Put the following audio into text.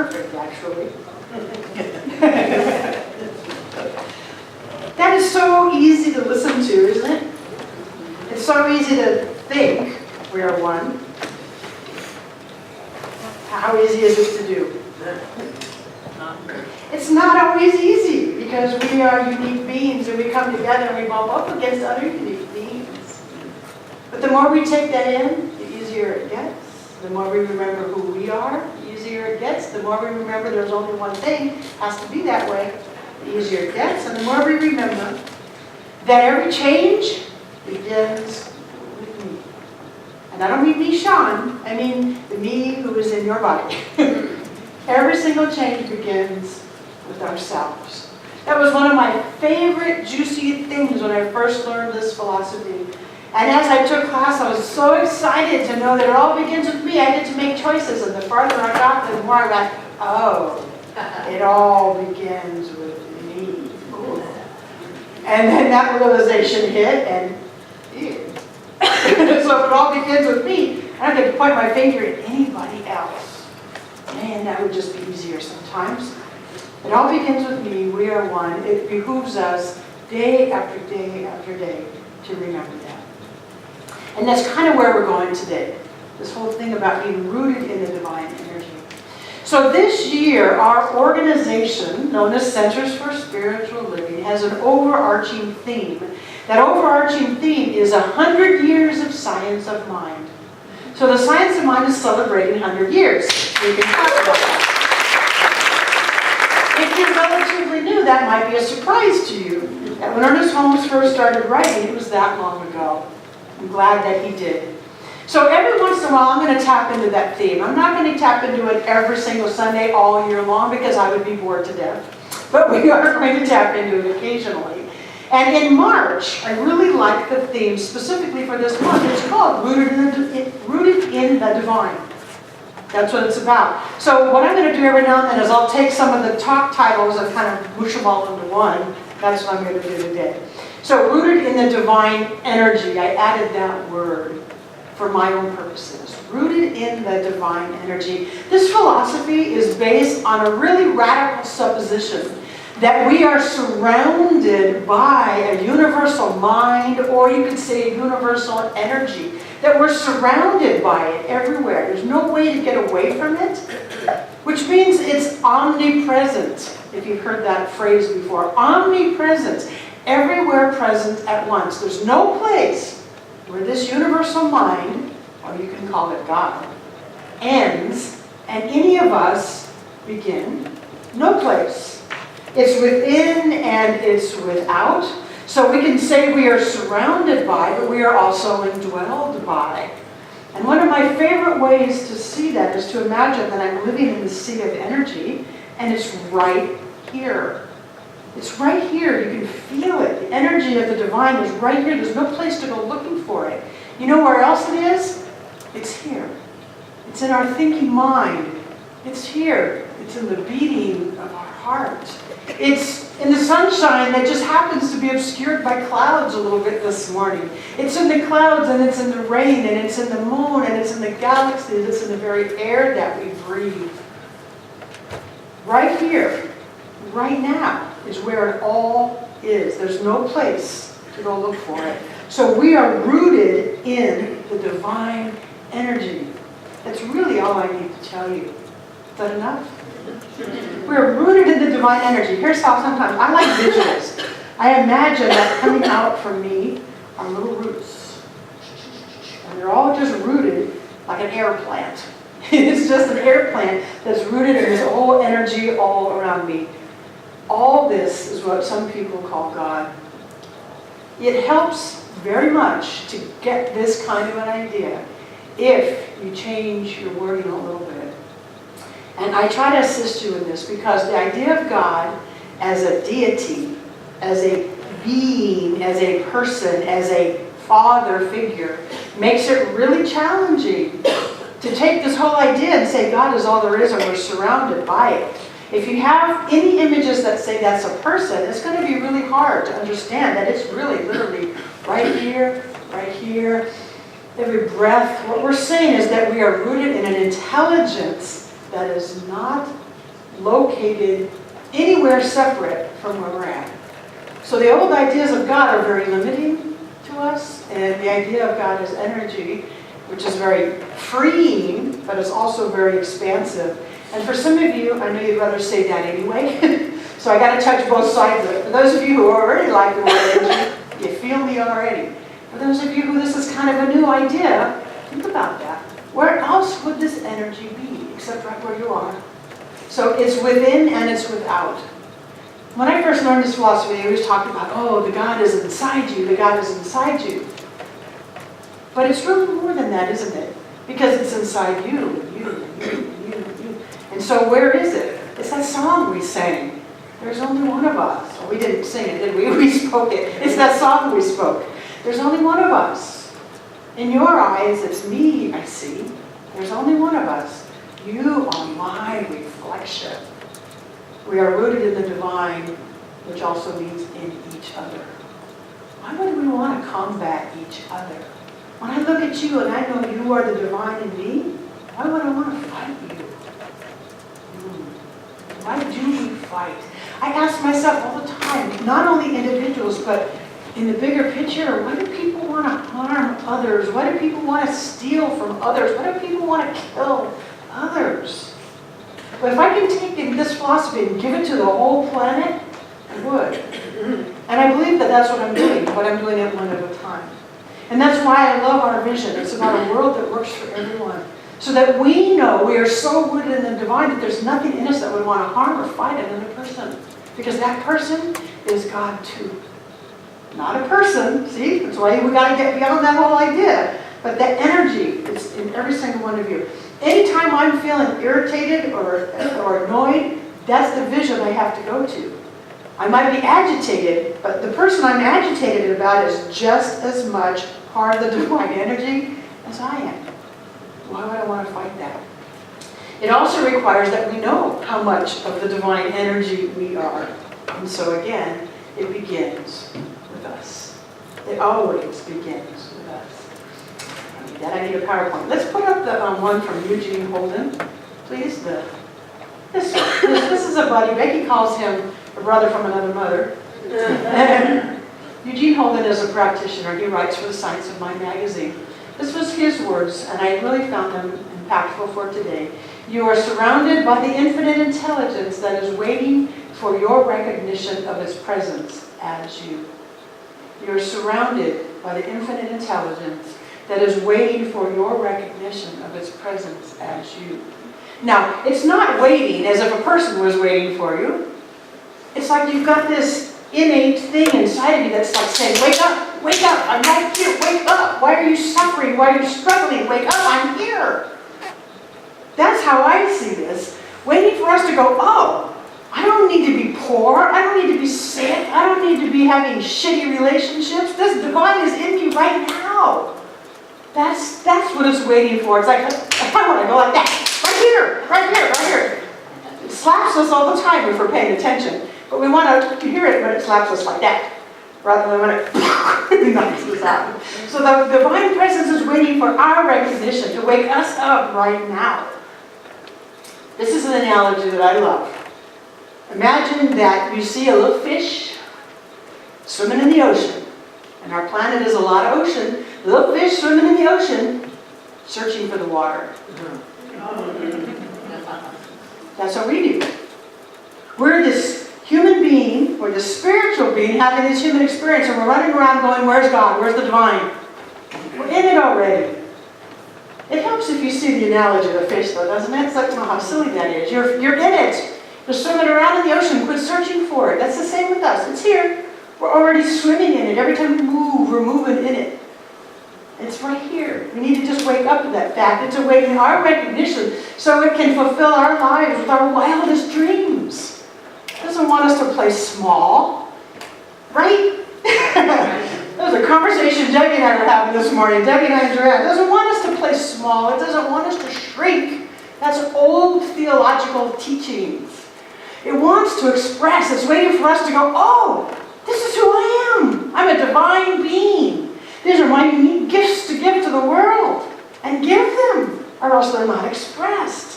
perfect, actually. That is so easy to listen to, isn't it? It's so easy to think we are one. How easy is it to do? It's not always easy because we are unique beings and we come together and we bump up against other unique beings. But the more we take that in, the easier it gets. The more we remember who we are, the easier it gets. The more we remember there's only one thing, has to be that way, the easier it gets. And the more we remember that every change begins with me. And I don't mean me, Sean. I mean the me who is in your body. Every single change begins with ourselves. That was one of my favorite juicy things when I first learned this philosophy. And as I took class, I was so excited to know that it all begins with me. I get to make choices, and the farther I got, the more I got, oh, it all begins with me. Ooh. And then that realization hit, and so if it all begins with me, I don't get to point my finger at anybody else. Man, that would just be easier sometimes. It all begins with me. We are one. It behooves us day after day after day to remember that. And that's kind of where we're going today. This whole thing about being rooted in the divine energy. So this year, our organization, known as Centers for Spiritual Living, has an overarching theme. That overarching theme is 100 years of science of mind. So the science of mind is celebrating 100 years. We can talk about that. If you're relatively new, that might be a surprise to you. That when Ernest Holmes first started writing, it was that long ago. I'm glad that he did. So every once in a while, I'm going to tap into that theme. I'm not going to tap into it every single Sunday all year long because I would be bored to death. But we are going to tap into it occasionally. And in March, I really like the theme specifically for this month. It's called Rooted in the Divine. That's what it's about. So what I'm going to do every now and then is I'll take some of the talk titles and kind of mush them all into one. That's what I'm going to do today. So rooted in the divine energy, I added that word for my own purposes. Rooted in the divine energy. This philosophy is based on a really radical supposition that we are surrounded by a universal mind, or you could say a universal energy, that we're surrounded by it everywhere. There's no way to get away from it, which means it's omnipresent, if you've heard that phrase before. Omnipresent, everywhere present at once. There's no place where this universal mind, or you can call it God, ends, and any of us begin. No place. It's within and it's without. So we can say we are surrounded by, but we are also indwelled by. And one of my favorite ways to see that is to imagine that I'm living in the sea of energy, and it's right here. It's right here. You can feel it. The energy of the divine is right here. There's no place to go looking for it. You know where else it is? It's here. It's in our thinking mind. It's here. It's in the beating of our heart. It's in the sunshine that just happens to be obscured by clouds a little bit this morning. It's in the clouds, and it's in the rain, and it's in the moon, and it's in the galaxies. It's in the very air that we breathe. Right here, right now, is where it all is. There's no place to go look for it. So we are rooted in the divine energy. That's really all I need to tell you. Is that enough? We're rooted in the divine energy. Here's how sometimes I like visuals. I imagine that coming out from me are little roots. And they're all just rooted like an air plant. It's just an air plant that's rooted in this whole energy all around me. All this is what some people call God. It helps very much to get this kind of an idea if you change your wording a little bit. And I try to assist you in this because the idea of God as a deity, as a being, as a person, as a father figure, makes it really challenging to take this whole idea and say God is all there is and we're surrounded by it. If you have any images that say that's a person, it's going to be really hard to understand that it's really literally right here, every breath. What we're saying is that we are rooted in an intelligence that is not located anywhere separate from where we're at. So the old ideas of God are very limiting to us, and the idea of God as energy, which is very freeing, but it's also very expansive. And for some of you, I know you'd rather say that anyway, so I got to touch both sides of it. For those of you who already like the word energy, you feel me already. For those of you who this is kind of a new idea, think about that. Where else would this energy be, except right where you are? So it's within and it's without. When I first learned this philosophy, they always talked about, oh, the God is inside you, the God is inside you. But it's really more than that, isn't it? Because it's inside you. And so where is it? It's that song we sang. There's only one of us. Well, we didn't sing it, did we? We spoke it. It's that song we spoke. There's only one of us. In your eyes, it's me I see. There's only one of us. You are my reflection. We are rooted in the divine, which also means in each other. Why would we want to combat each other? When I look at you and I know you are the divine in me, why would I want to fight you? Why do we fight? I ask myself all the time, not only individuals, but in the bigger picture, why do people want to harm others? Why do people want to steal from others? Why do people want to kill others? But if I can take this philosophy and give it to the whole planet, I would. And I believe that that's what I'm doing, but I'm doing it one at a time. And that's why I love our vision. It's about a world that works for everyone. So that we know we are so rooted in the divine that there's nothing in us that would want to harm or fight another person. Because that person is God too. Not a person, see? That's why we got to get beyond that whole idea. But the energy is in every single one of you. Anytime I'm feeling irritated or annoyed, that's the vision I have to go to. I might be agitated, but the person I'm agitated about is just as much part of the divine energy as I am. Why would I want to fight that? It also requires that we know how much of the divine energy we are. And so again, it begins with us. It always begins with us. I need a PowerPoint. Let's put up the one from Eugene Holden, please. This is a buddy. Becky calls him a brother from another mother. Eugene Holden is a practitioner. He writes for the Science of Mind magazine. This was his words, and I really found them impactful for today. You are surrounded by the infinite intelligence that is waiting for your recognition of its presence as you. You're surrounded by the infinite intelligence that is waiting for your recognition of its presence as you. Now, it's not waiting as if a person was waiting for you. It's like you've got this innate thing inside of you that's like saying, wake up, I'm right here, wake up. Why are you suffering? Why are you struggling? Wake up, I'm here. That's how I see this. Waiting for us to go, oh, I don't need to be poor. I don't need to be sick. I don't need to be having shitty relationships. This divine is in me right now. That's what it's waiting for. It's like, I want to go like that. Right here. It slaps us all the time if we're paying attention. But we want to hear it when it slaps us like that, rather than when it knocks us out. So the divine presence is waiting for our recognition to wake us up right now. This is an analogy that I love. Imagine that you see a little fish swimming in the ocean. And our planet is a lot of ocean. Little fish swimming in the ocean, searching for the water. That's what we do. We're this human being, or this spiritual being, having this human experience, and we're running around going, where's God? Where's the divine? We're in it already. It helps if you see the analogy of a fish, though, doesn't it? It's like, oh, how silly that is. You're in it. You're swimming around in the ocean. Quit searching for it. That's the same with us. It's here. We're already swimming in it. Every time we move, we're moving in it. It's right here. We need to just wake up to that fact. It's awaiting our recognition so it can fulfill our lives with our wildest dreams. It doesn't want us to play small, right? That was a conversation Debbie and I were having this morning. Debbie and I and Joanne. It doesn't want us to play small. It doesn't want us to shrink. That's old theological teachings. It wants to express. It's waiting for us to go, oh, this is who I am. I'm a divine being. These are my unique gifts to give to the world. And give them, or else they're not expressed.